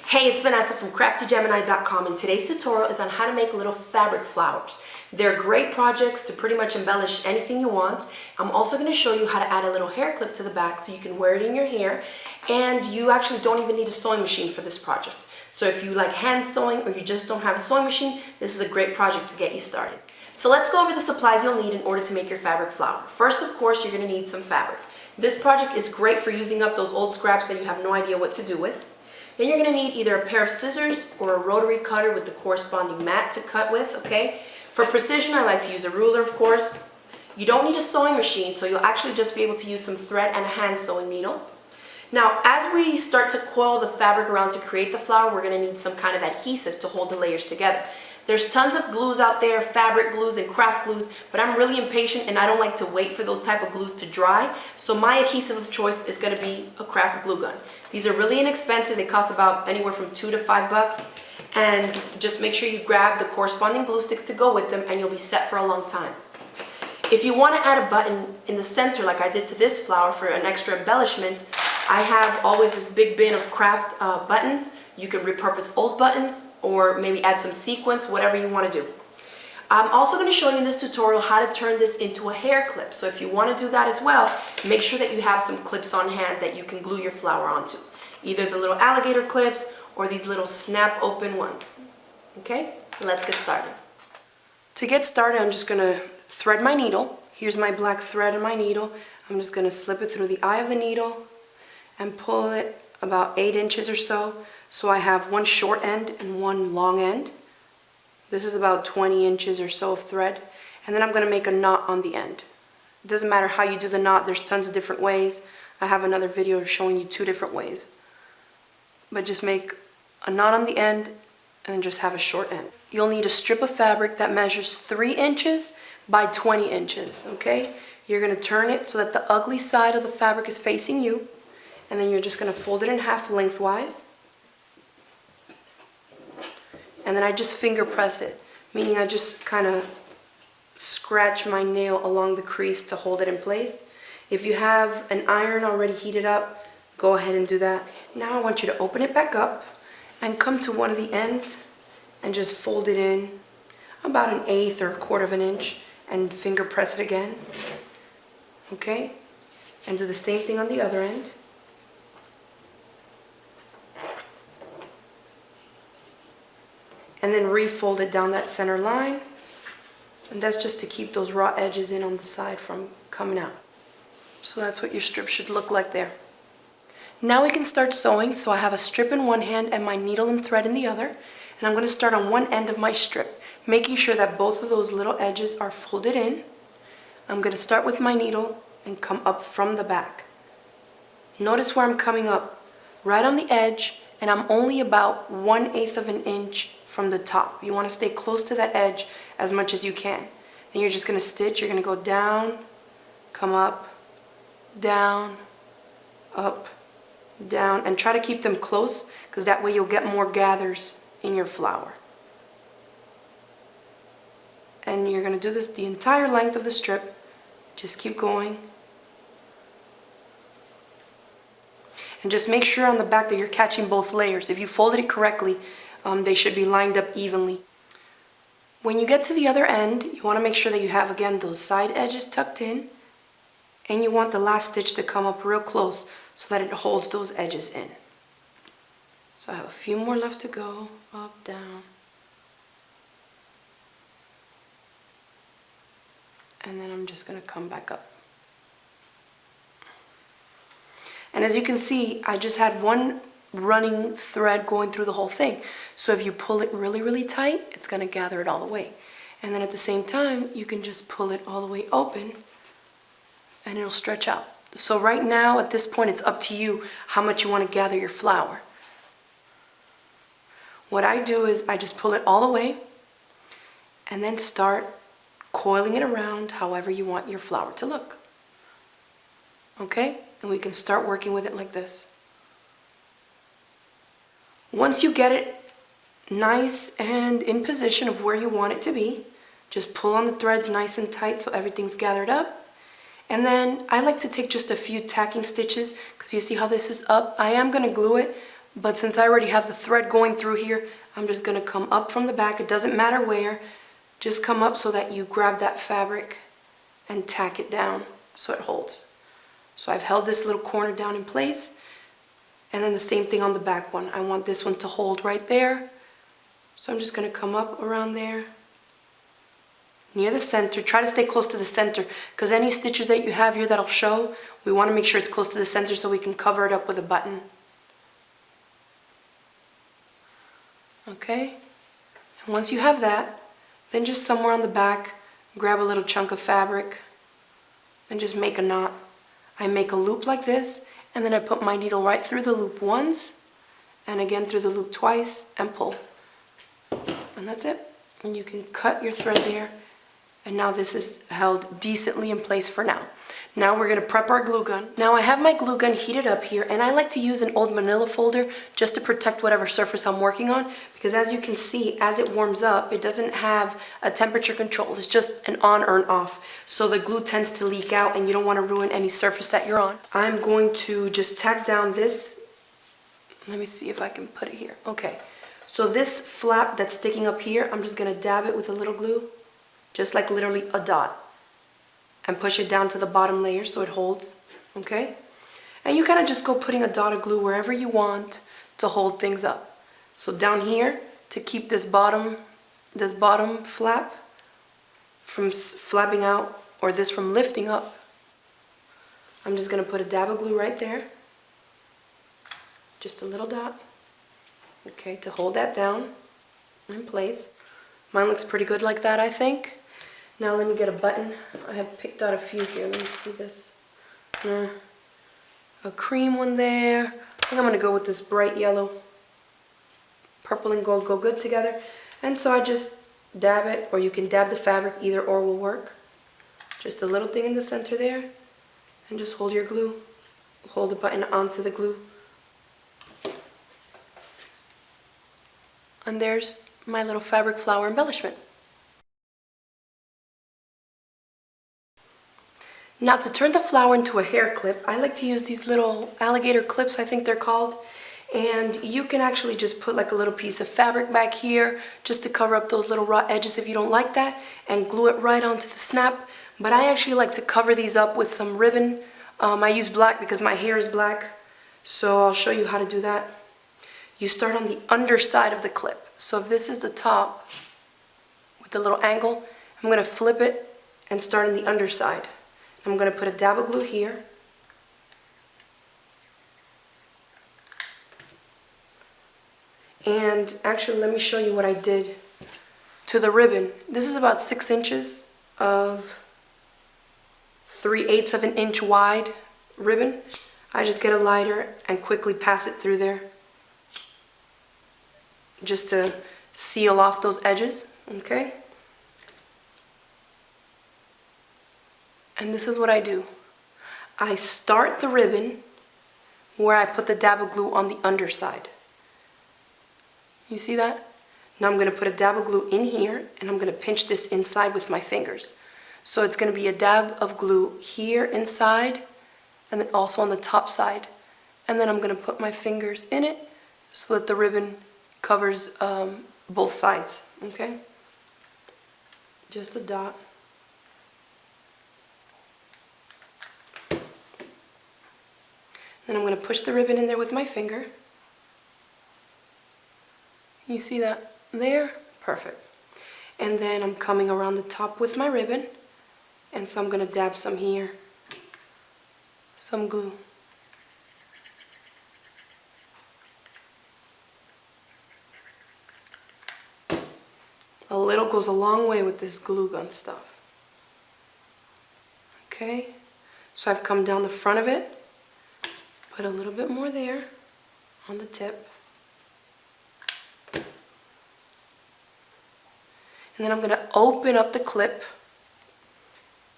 Hey, it's Vanessa from craftygemini.com, and today's tutorial is on how to make little fabric flowers. They're great projects to pretty much embellish anything you want. I'm also going to show you how to add a little hair clip to the back so you can wear it in your hair, and you actually don't even need a sewing machine for this project. So if you like hand sewing or you just don't have a sewing machine, this is a great project to get you started. So let's go over the supplies you'll need in order to make your fabric flower. First, of course, you're going to need some fabric. This project is great for using up those old scraps that you have no idea what to do with. Then you're going to need either a pair of scissors or a rotary cutter with the corresponding mat to cut with, okay? For precision, I like to use a ruler, of course. You don't need a sewing machine, so you'll actually just be able to use some thread and a hand sewing needle. Now, as we start to coil the fabric around to create the flower, we're going to need some kind of adhesive to hold the layers together. There's tons of glues out there, fabric glues and craft glues, but I'm really impatient and I don't like to wait for those type of glues to dry. So my adhesive of choice is going to be a craft glue gun. These are really inexpensive. They cost about anywhere from $2 to $5. And just make sure you grab the corresponding glue sticks to go with them and you'll be set for a long time. If you want to add a button in the center like I did to this flower for an extra embellishment, I have always this big bin of craft buttons. You can repurpose old buttons or maybe add some sequins, whatever you want to do. I'm also going to show you in this tutorial how to turn this into a hair clip. So if you want to do that as well, make sure that you have some clips on hand that you can glue your flower onto. Either the little alligator clips or these little snap open ones. Okay, let's get started. To get started, I'm just going to thread my needle. Here's my black thread and my needle. I'm just going to slip it through the eye of the needle and pull it about 8 inches or so. So I have one short end and one long end. This is about 20 inches or so of thread. And then I'm going to make a knot on the end. It doesn't matter how you do the knot, there's tons of different ways. I have another video showing you 2 different ways. But just make a knot on the end and then just have a short end. You'll need a strip of fabric that measures 3 inches by 20 inches, okay? You're going to turn it so that the ugly side of the fabric is facing you. And then you're just going to fold it in half lengthwise. And then I just finger press it, meaning I just kind of scratch my nail along the crease to hold it in place. If you have an iron already heated up, go ahead and do that. Now I want you to open it back up and come to one of the ends and just fold it in about 1/8 or 1/4 of an inch and finger press it again. Okay? And do the same thing on the other end. And then refold it down that center line. And that's just to keep those raw edges in on the side from coming out. So that's what your strip should look like there. Now we can start sewing. So I have a strip in one hand and my needle and thread in the other. And I'm going to start on one end of my strip, making sure that both of those little edges are folded in. I'm going to start with my needle and come up from the back. Notice where I'm coming up, right on the edge, and I'm only about 1/8 of an inch from the top. You want to stay close to that edge as much as you can. Then you're just going to stitch. You're going to go down, come up, down, up, down, and try to keep them close because that way you'll get more gathers in your flower. And you're going to do this the entire length of the strip. Just keep going. And just make sure on the back that you're catching both layers. If you folded it correctly, they should be lined up evenly. When you get to the other end, you want to make sure that you have, again, those side edges tucked in. And you want the last stitch to come up real close so that it holds those edges in. So I have a few more left to go. Up, down. And then I'm just going to come back up. And as you can see, I just had one running thread going through the whole thing. So if you pull it really, really tight, it's going to gather it all the way. And then at the same time, you can just pull it all the way open and it'll stretch out. So right now, at this point, it's up to you how much you want to gather your flower. What I do is I just pull it all the way and then start coiling it around however you want your flower to look. Okay? And we can start working with it like this. Once you get it nice and in position of where you want it to be, just pull on the threads nice and tight so everything's gathered up. And then I like to take just a few tacking stitches because you see how this is up. I am going to glue it, But since I already have the thread going through here, I'm just gonna come up from the back. It doesn't matter where, just come up so that you grab that fabric and tack it down so it holds. So I've held this little corner down in place, and then the same thing on the back one. I want this one to hold right there. So I'm just gonna come up around there, near the center. Try to stay close to the center, because any stitches that you have here that'll show, we wanna make sure it's close to the center so we can cover it up with a button. Okay? And once you have that, then just somewhere on the back, grab a little chunk of fabric and just make a knot. I make a loop like this, and then I put my needle right through the loop once, and again through the loop twice, and pull. And that's it. And you can cut your thread there, and now this is held decently in place for now. Now we're gonna prep our glue gun. Now I have my glue gun heated up here, and I like to use an old manila folder just to protect whatever surface I'm working on, because as you can see, as it warms up, it doesn't have a temperature control. It's just an on or an off. So the glue tends to leak out, and you don't wanna ruin any surface that you're on. I'm going to just tack down this. Let me see if I can put it here. Okay, so this flap that's sticking up here, I'm just gonna dab it with a little glue, just like literally a dot, and push it down to the bottom layer so it holds, okay? And you kind of just go putting a dot of glue wherever you want to hold things up. So down here, to keep this bottom flap from flapping out, or this from lifting up, I'm just gonna put a dab of glue right there. Just a little dot, okay, to hold that down in place. Mine looks pretty good like that, I think. Now let me get a button. I have picked out a few here. Let me see this. A cream one there. I think I'm gonna go with this bright yellow. Purple and gold go good together. And so I just dab it, or you can dab the fabric, either or will work. Just a little thing in the center there, and just hold your glue. Hold the button onto the glue. And there's my little fabric flower embellishment. Now to turn the flower into a hair clip, I like to use these little alligator clips, I think they're called. And you can actually just put like a little piece of fabric back here just to cover up those little raw edges if you don't like that, and glue it right onto the snap. But I actually like to cover these up with some ribbon. I use black because my hair is black, so I'll show you how to do that. You start on the underside of the clip. So if this is the top with the little angle, I'm gonna flip it and start on the underside. I'm going to put a dab of glue here. And actually, let me show you what I did to the ribbon. This is about 6 inches of 3/8 of an inch wide ribbon. I just get a lighter and quickly pass it through there, just to seal off those edges, okay? And this is what I do. I start the ribbon where I put the dab of glue on the underside. You see that? Now I'm going to put a dab of glue in here, and I'm going to pinch this inside with my fingers. So it's going to be a dab of glue here inside, and then also on the top side. And then I'm going to put my fingers in it so that the ribbon covers both sides, okay? Just a dot. Then I'm going to push the ribbon in there with my finger. You see that there? Perfect. And then I'm coming around the top with my ribbon, and so I'm going to dab some here, some glue. A little goes a long way with this glue gun stuff. Okay, so I've come down the front of it. Put a little bit more there on the tip. And then I'm going to open up the clip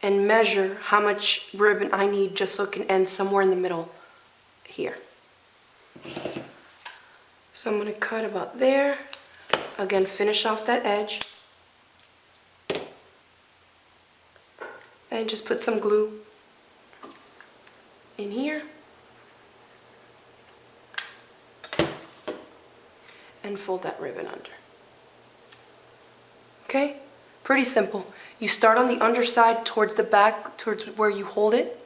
and measure how much ribbon I need, just so it can end somewhere in the middle here. So I'm going to cut about there. Again, finish off that edge. And just put some glue in here. and fold that ribbon under. Okay? Pretty simple. You start on the underside towards the back, towards where you hold it.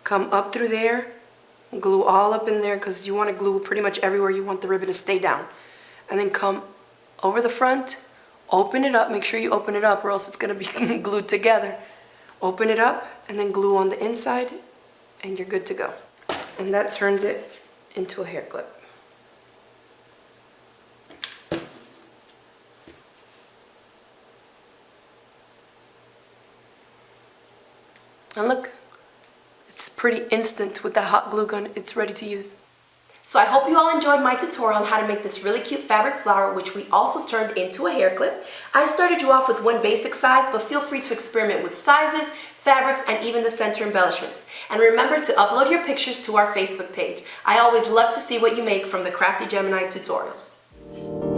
Come up through there, glue all up in there because you want to glue pretty much everywhere you want the ribbon to stay down. And then come over the front, open it up, make sure you open it up or else it's going to be glued together. Open it up and then glue on the inside and you're good to go. And that turns it into a hair clip. And look, it's pretty instant with the hot glue gun, it's ready to use. So I hope you all enjoyed my tutorial on how to make this really cute fabric flower, which we also turned into a hair clip. I started you off with one basic size, but feel free to experiment with sizes, fabrics, and even the center embellishments. And remember to upload your pictures to our Facebook page. I always love to see what you make from the Crafty Gemini tutorials.